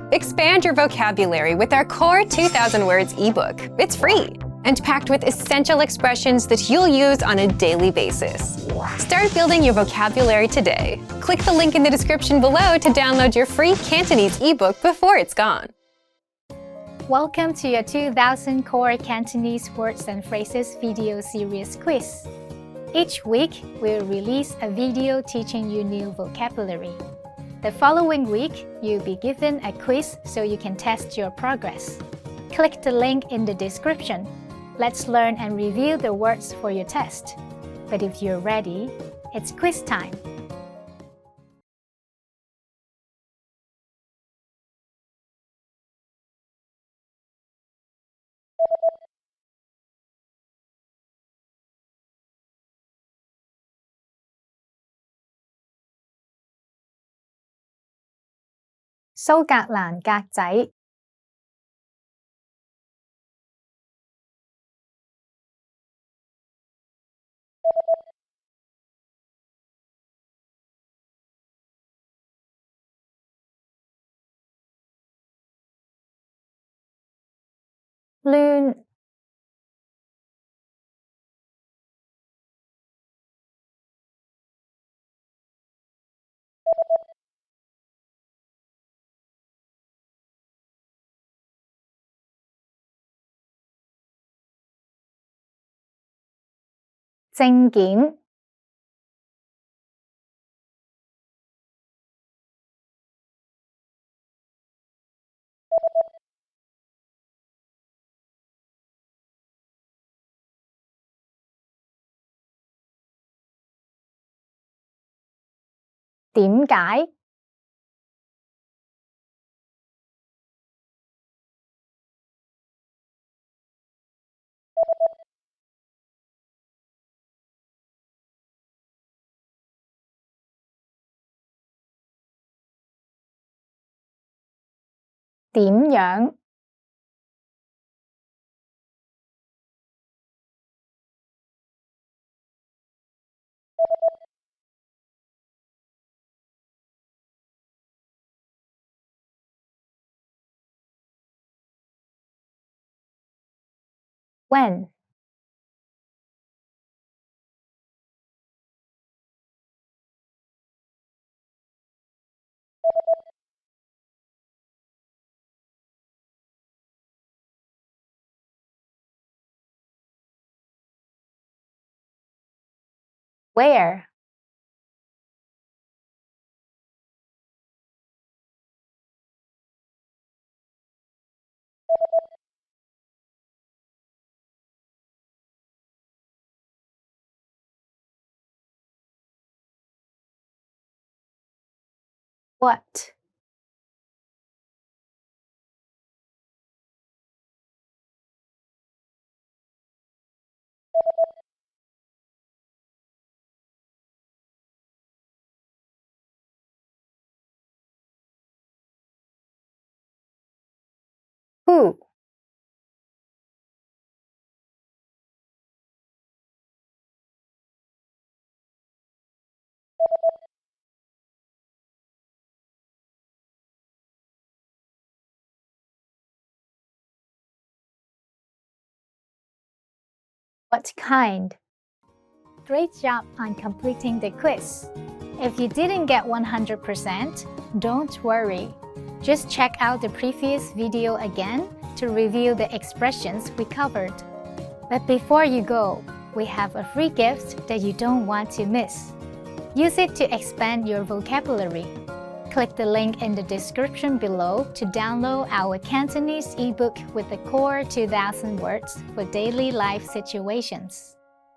Expand your vocabulary with our Core 2000 Words ebook. It's free and packed with essential expressions that you'll use on a daily basis. Start building your vocabulary today. Click the link in the description below to download your free Cantonese ebook before it's gone. Welcome to your 2000 Core Cantonese Words and Phrases video series quiz. Each week, we'll release a video teaching you new vocabulary. The following week, you'll be given a quiz so you can test your progress. Click the link in the description. Let's learn and review the words for your test. But if you're ready, it's quiz time.蘇格蘭格仔亂證件點解點樣？When Where What Who What kind? Great job on completing the quiz. If you didn't get 100%, don't worry. Just check out the previous video again to review the expressions we covered. But before you go, we have a free gift that you don't want to miss. Use it to expand your vocabulary. Click the link in the description below to download our Cantonese ebook with the Core 2000 Words for daily life situations.